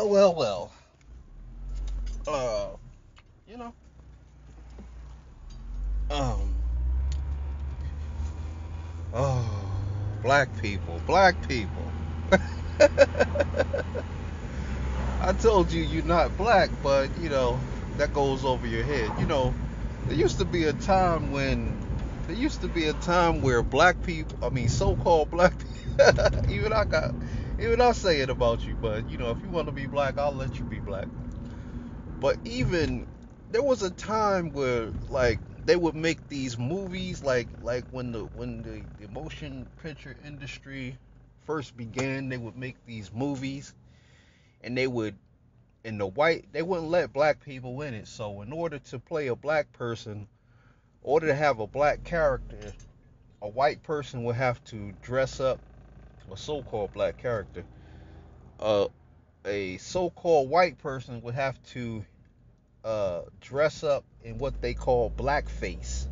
Well, well, well. Uh, you know, um, oh, black people. I told you you're not black, but that goes over your head. There used to be a time when there used to be a time where black people, I mean, so-called black people, even I say it about you, but if you want to be black, I'll let you be black. But even there was a time where like they would make these movies like when the motion picture industry first began, they would make these movies and they would and the white they wouldn't let black people in it. So in order to play a black person, in order to have a black character, a white person would have to dress up a so-called black character. Uh, a so-called white person would have to dress up in what they call blackface.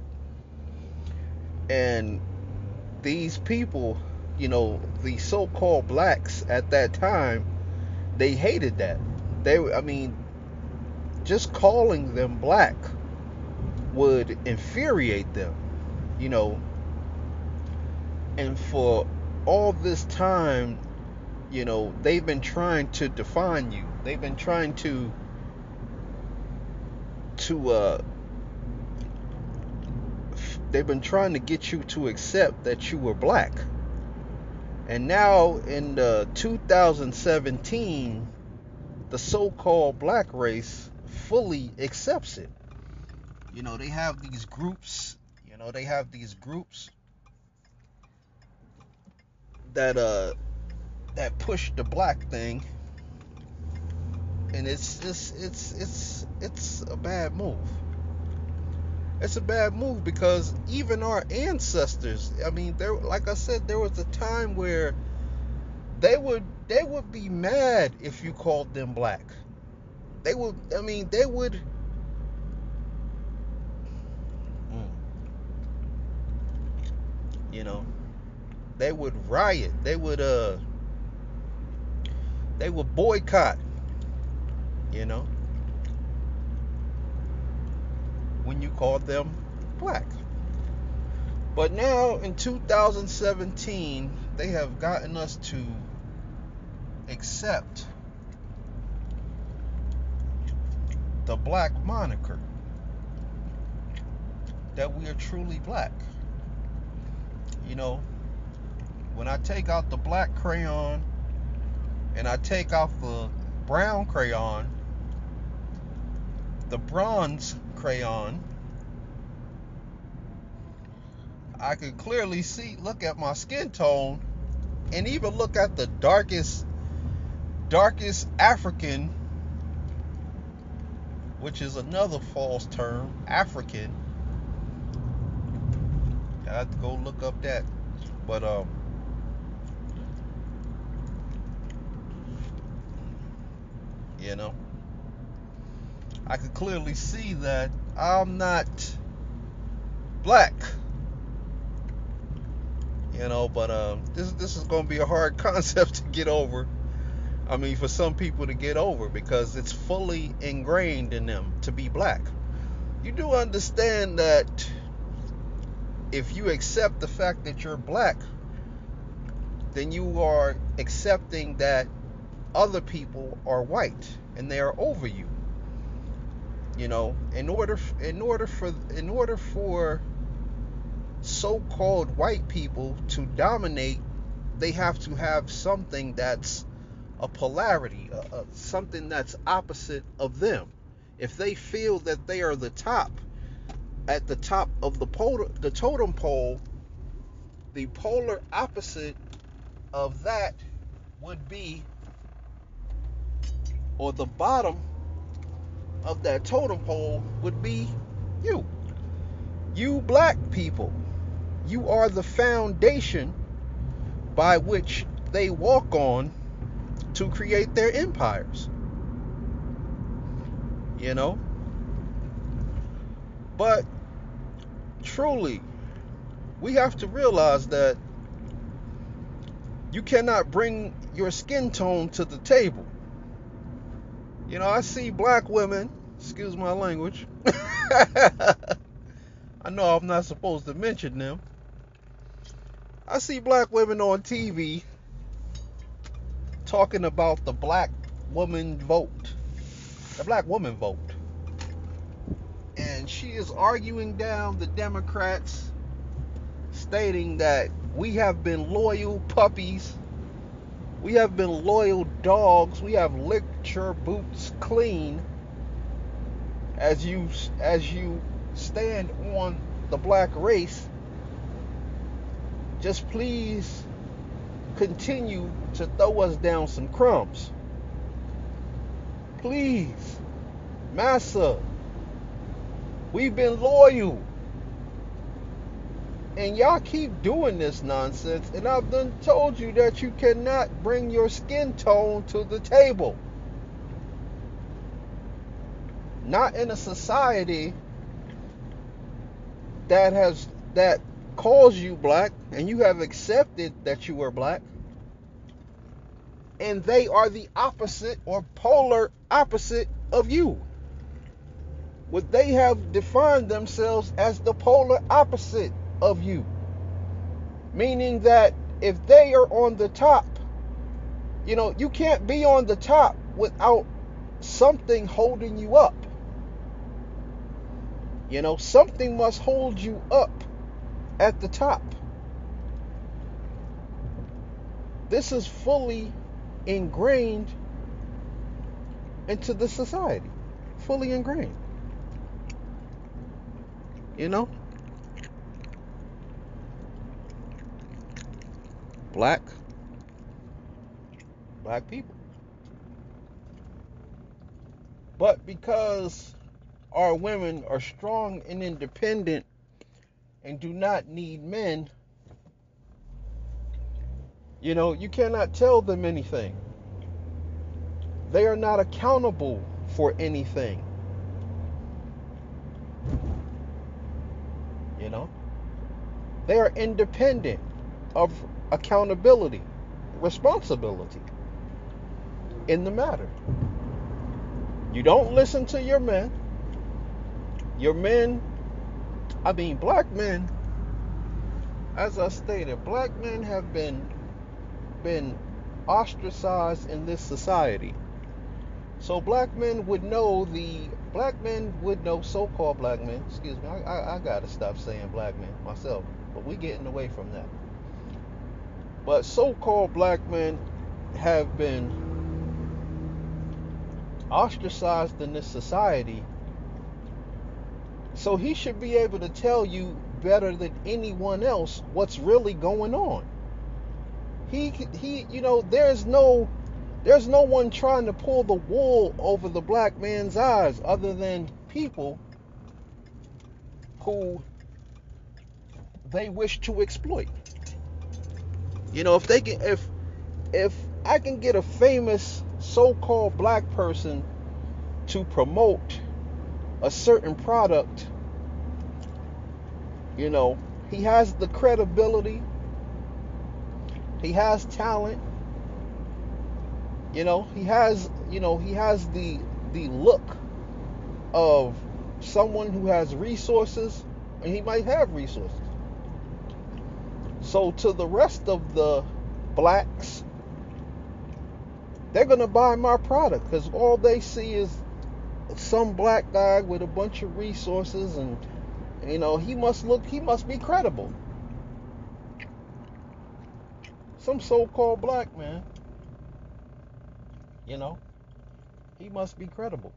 And these people, the so-called blacks at that time, they hated that. I mean, just calling them black would infuriate them, you know. And for all this time, they've been trying to define you. They've been trying to they've been trying to get you to accept that you were black. And now in 2017, the so-called black race fully accepts it. They have these groups. They have these groups that push the black thing, and it's a bad move. It's a bad move because even our ancestors. I mean, like I said, there was a time where they would be mad if you called them black. They would. I mean, they would. Mm, you know, they would riot. They would boycott. You know, when you called them black. But now in 2017, they have gotten us to accept the black moniker, that we are truly black. You know, when I take out the black crayon and I take out the brown crayon, the bronze crayon, I can clearly look at my skin tone, and even look at the darkest African, which is another false term, African. I have to go look up that. But you know, I can clearly see that I'm not black. But this is going to be a hard concept to get over. I mean, for some people to get over, because it's fully ingrained in them to be black. You do understand that if you accept the fact that you're black, then you are accepting that other people are white and they are over you. In order for so-called white people to dominate, they have to have something that's a polarity, something that's opposite of them. If they feel that they are at the top of the totem pole, the polar opposite of that would be, or the bottom of that totem pole would be you. You black people. You are the foundation by which they walk on to create their empires. But truly, we have to realize that you cannot bring your skin tone to the table. I see black women, excuse my language. I know I'm not supposed to mention them. I see black women on TV talking about the black woman vote. The black woman vote. And she is arguing down the Democrats, stating that we have been loyal puppies, we have been loyal dogs, we have licked your boots clean as you stand on the black race. Just please continue to throw us down some crumbs. Please, massa, we've been loyal. And y'all keep doing this nonsense. And I've done told you that you cannot bring your skin tone to the table. Not in a society that calls you black and you have accepted that you are black. And they are the opposite or polar opposite of you. What they have defined themselves as the polar opposite of you. Meaning that if they are on the top, you can't be on the top without something holding you up. Something must hold you up at the top. This is fully ingrained into the society. Fully ingrained. Black people. But because our women are strong and independent and do not need men, you cannot tell them anything. They are not accountable for anything. They are independent of accountability, responsibility in the matter. You don't listen to your men. Black men, as I stated, black men have been ostracized in this society. So black men would know, so-called black men, excuse me, I gotta stop saying black men myself, but we getting away from that. But so-called black men have been ostracized in this society. So he should be able to tell you better than anyone else what's really going on. There's no one trying to pull the wool over the black man's eyes other than people who they wish to exploit. If I can get a famous so-called black person to promote a certain product, he has the credibility, he has talent, he has the look of someone who has resources, and he might have resources. So to the rest of the blacks, they're gonna buy my product because all they see is some black guy with a bunch of resources, and he must be credible. Some so-called black man, he must be credible.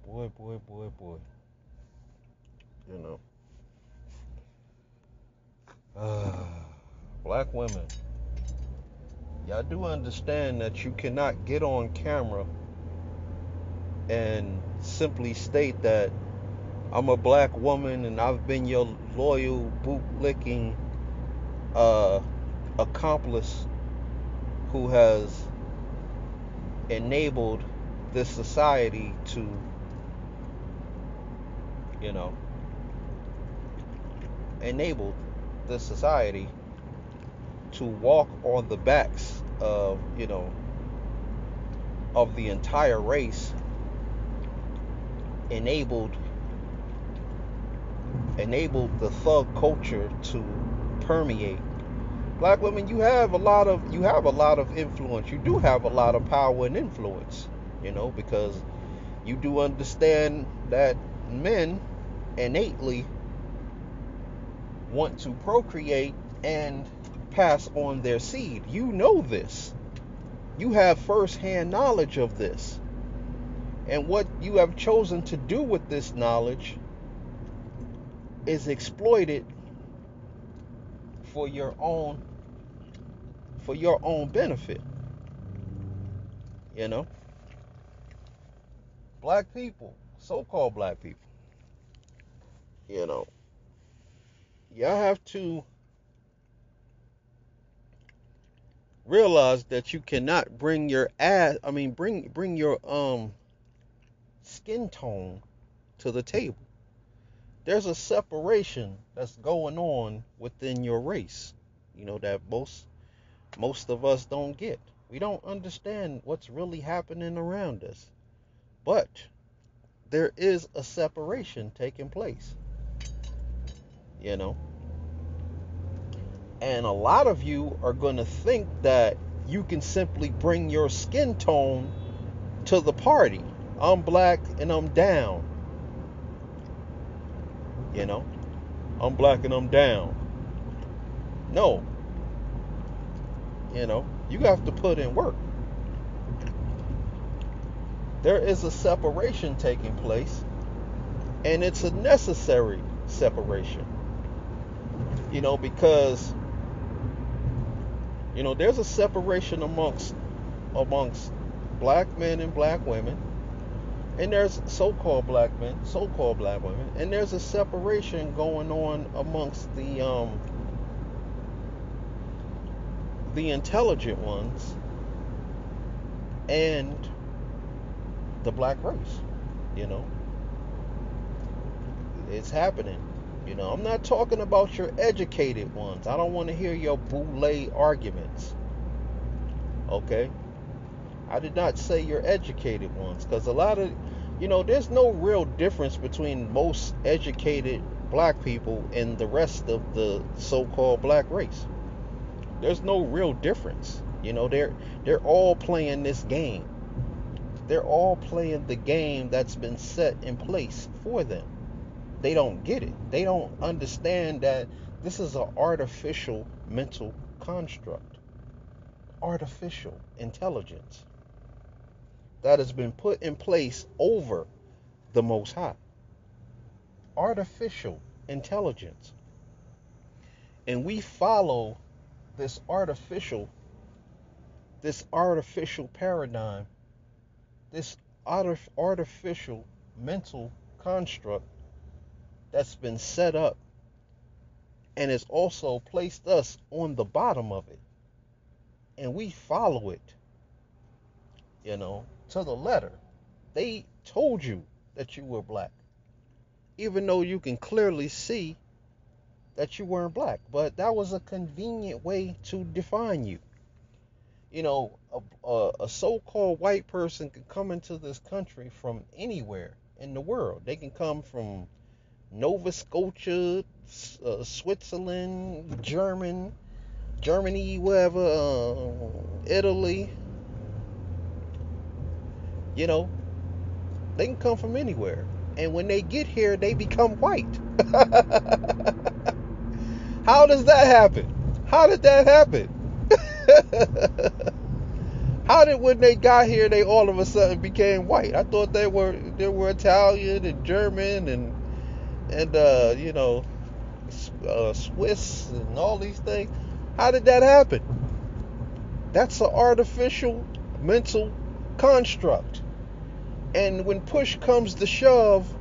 Boy. Black women, y'all do understand that you cannot get on camera and simply state that I'm a black woman and I've been your loyal boot-licking accomplice who has enabled this society to, enabled this society to walk on the backs of, of the entire race, enabled the thug culture to permeate. Black women, you have a lot of influence. You do have a lot of power and influence, because you do understand that men innately want to procreate and pass on their seed. You know this. You have first-hand knowledge of this. And what you have chosen to do with this knowledge is exploit it for your own benefit. Black people, so-called black people, you know, y'all have to realize that you cannot bring your bring your skin tone to the table. There's a separation that's going on within your race, that most of us don't get. We don't understand what's really happening around us. But there is a separation taking place, And a lot of you are going to think that you can simply bring your skin tone to the party. I'm black and I'm down. I'm black and I'm down. No. You have to put in work. There is a separation taking place, and it's a necessary separation. Because there's a separation amongst black men and black women, and there's so-called black men, so-called black women, and there's a separation going on amongst the intelligent ones and the black race. It's happening. I'm not talking about your educated ones. I don't want to hear your boule arguments. Okay? I did not say your educated ones, because a lot of, there's no real difference between most educated black people and the rest of the so-called black race. There's no real difference. They're all playing this game. They're all playing the game that's been set in place for them. They don't get it. They don't understand that this is an artificial mental construct. Artificial intelligence that has been put in place over the Most High. Artificial intelligence. And we follow this artificial paradigm, this artificial mental construct that's been set up and has also placed us on the bottom of it. And we follow it, to the letter. They told you that you were black, even though you can clearly see that you weren't black. But that was a convenient way to define you. A so-called white person can come into this country from anywhere in the world. They can come from Nova Scotia, Switzerland, Germany, wherever, Italy. They can come from anywhere. And when they get here, they become white. How does that happen? How did that happen? How did, when they got here, they all of a sudden became white? I thought they were Italian and German and Swiss and all these things. How did that happen? That's an artificial mental construct. And when push comes to shove,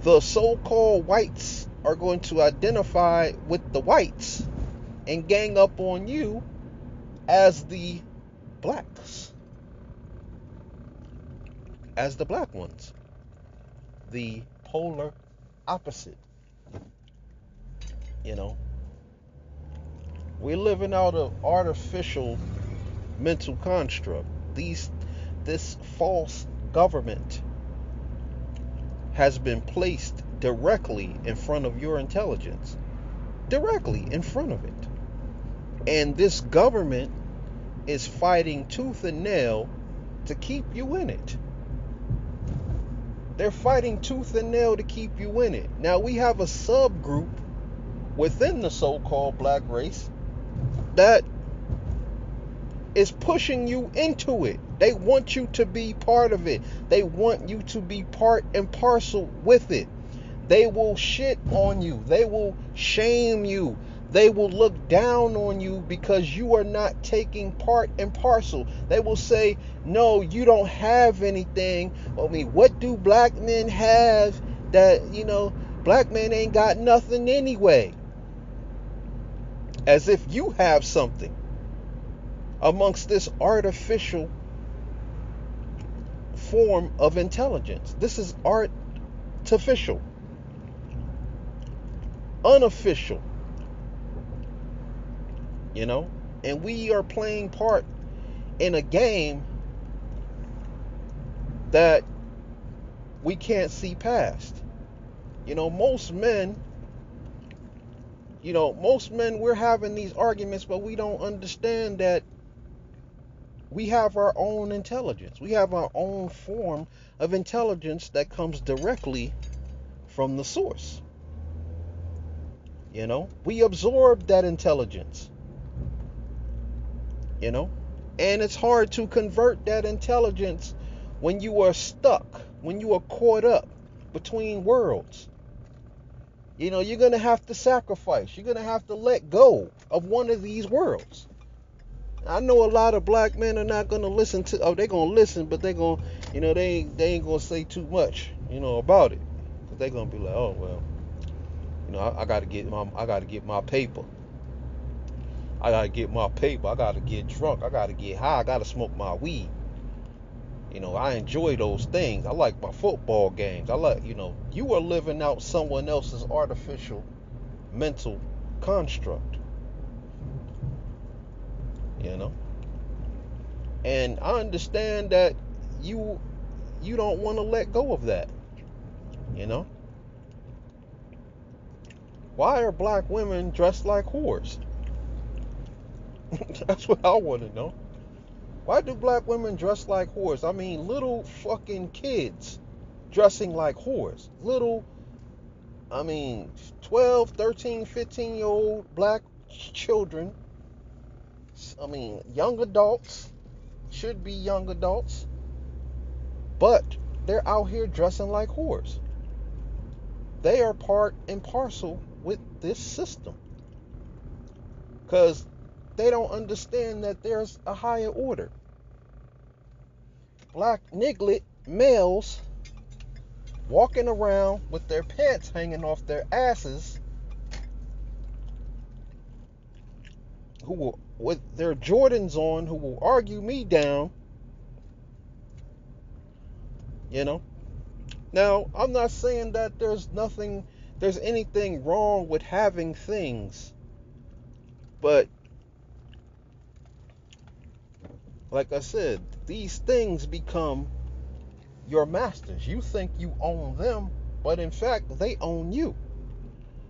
the so-called whites are going to identify with the whites and gang up on you as the blacks, as the black ones, the polar opposite. You know, we're living out of artificial mental construct. This false government has been placed directly in front of your intelligence, directly in front of it. And this government is fighting tooth and nail to keep you in it. They're fighting tooth and nail to keep you in it. Now, we have a subgroup within the so-called black race that is pushing you into it. They want you to be part of it. They want you to be part and parcel with it. They will shit on you. They will shame you. They will look down on you because you are not taking part and parcel. They will say, no, you don't have anything. I mean, what do black men have that, black men ain't got nothing anyway? As if you have something amongst this artificial form of intelligence. This is artificial, unofficial, and we are playing part in a game that we can't see past. Most men, we're having these arguments, but we don't understand that we have our own intelligence. We have our own form of intelligence that comes directly from the source. We absorb that intelligence. And it's hard to convert that intelligence when you are stuck, when you are caught up between worlds. You're going to have to sacrifice. You're going to have to let go of one of these worlds. I know a lot of black men are not going to listen to, they're going to listen, but they're going to, they ain't going to say too much, about it. Because they're going to be like, oh, well, I got to get my paper. I got to get my paper. I got to get drunk. I got to get high. I got to smoke my weed. I enjoy those things. I like my football games. I like, you are living out someone else's artificial mental construct. And I understand that you don't want to let go of that. Why are black women dressed like whores? That's what I want to know. Why do black women dress like whores? I mean, little fucking kids dressing like whores. 12, 13, 15-year-old black children. Young adults, should be young adults, but they're out here dressing like whores. They are part and parcel with this system because they don't understand that there's a higher order. Black niglet males walking around with their pants hanging off their asses, who will, with their Jordans on, who will argue me down. Now, I'm not saying that there's anything wrong with having things, but like I said, these things become your masters. You think you own them, but in fact, they own you.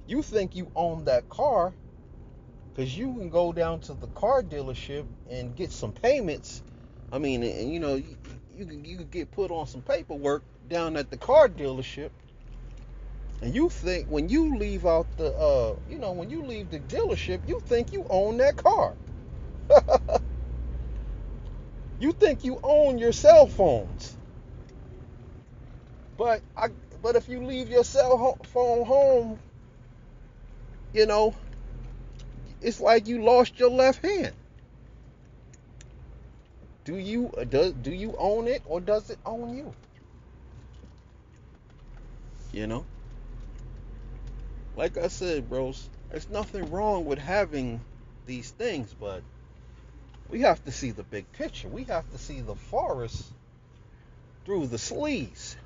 You think you own that car because you can go down to the car dealership and get some payments. You can get put on some paperwork down at the car dealership, and you think when you leave out when you leave the dealership, you think you own that car. You think you own your cell phones, but if you leave your cell phone home, it's like you lost your left hand. Do you own it, or does it own you? Like I said, bros, there's nothing wrong with having these things, but we have to see the big picture. We have to see the forest through the sleeves.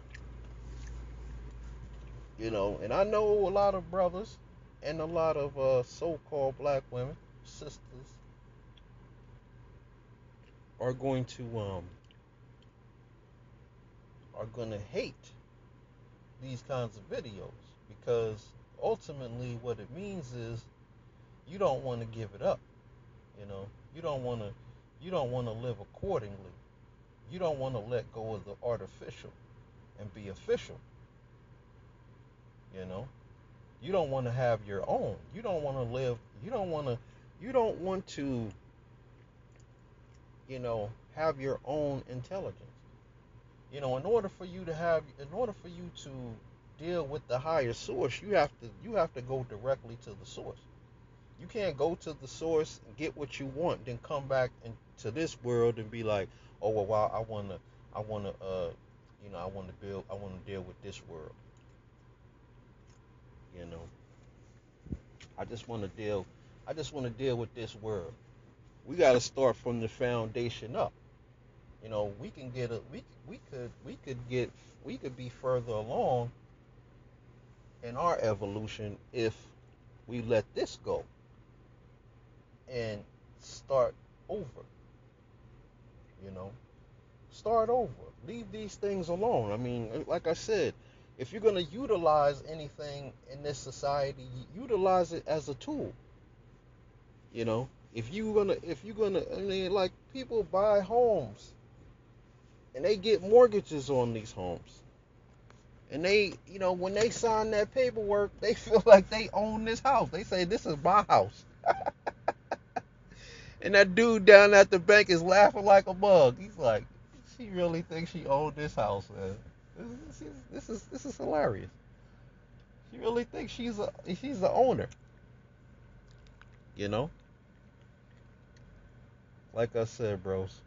And I know a lot of brothers And a lot of so-called black women, sisters, are going to are going to hate these kinds of videos because ultimately what it means is you don't want to give it up. You know, you don't want to you don't want to live accordingly. You don't want to let go of the artificial and be official. You know, you don't want to have your own. You don't want to live. You don't want to. You don't want to. Have your own intelligence. In order for you to deal with the higher source, you have to go directly to the source. You can't go to the source and get what you want, then come back into this world and be like, oh well, I want to deal with this world. You know, I just want to deal, I just want to deal with this world. We got to start from the foundation up. We can get a, we could be further along in our evolution if we let this go and start over. You know, start over. Leave these things alone. I mean, like I said, if you're gonna utilize anything in this society, utilize it as a tool. If you're gonna, I mean, like people buy homes and they get mortgages on these homes, and when they sign that paperwork, they feel like they own this house. They say this is my house, and that dude down at the bank is laughing like a bug. He's like, she really thinks she owned this house, man. This is hilarious. She really thinks she's the owner. You know, like I said, bros,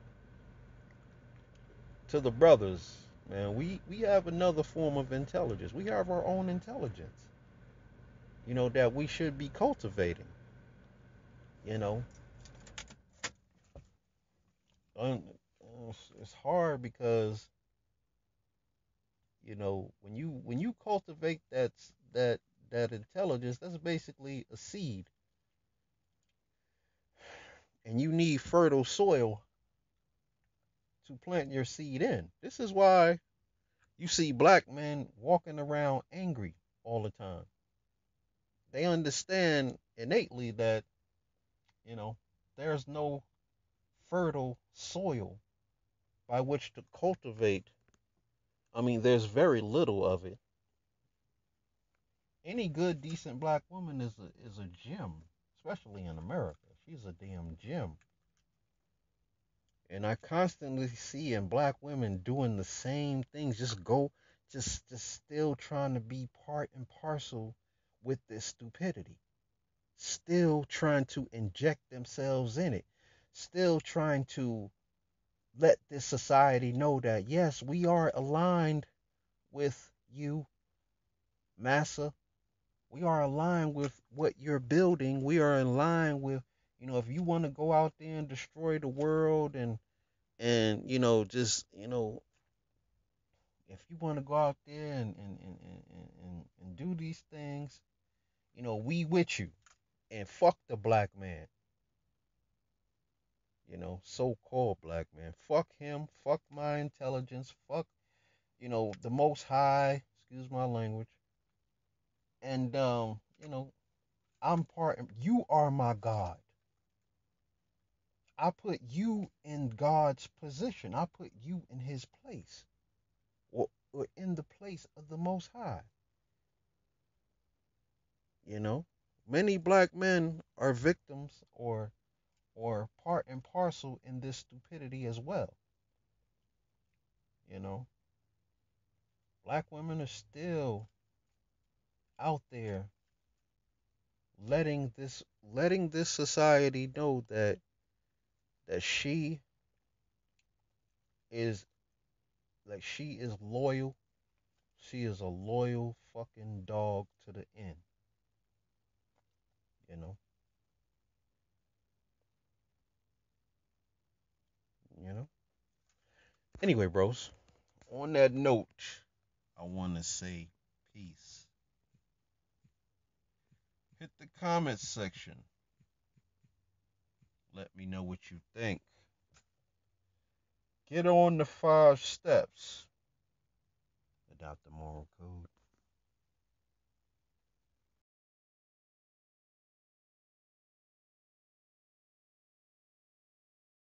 to the brothers, man, we have another form of intelligence. We have our own intelligence. That we should be cultivating. You know, and it's hard because when you cultivate that intelligence, that's basically a seed, and you need fertile soil to plant your seed in. This is why you see black men walking around angry all the time. They understand innately that, you know, there's no fertile soil by which to cultivate. I mean, there's very little of it. Any good, decent black woman is a gem, especially in America. She's a damn gem. And I constantly see in black women doing the same things, just still trying to be part and parcel with this stupidity, still trying to inject themselves in it, still trying to let this society know that yes, we are aligned with you, massa. We are aligned with what you're building. We are in line with, if you want to go out there and destroy the world and just if you want to go out there and do these things, we with you. And fuck the black man, so-called black man. Fuck him. Fuck my intelligence. Fuck, the Most High. Excuse my language. And I'm part. You are my God. I put you in God's position. I put you in His place, or in the place of the Most High. You know, many black men are victims or part and parcel in this stupidity as well. You know, black women are still out there letting this society know that is she is loyal. She is a loyal fucking dog to the end. You know, you know. Anyway, bros. On that note, I want to say peace. Hit the comments section. Let me know what you think. Get on the 5 steps. Adopt the moral code.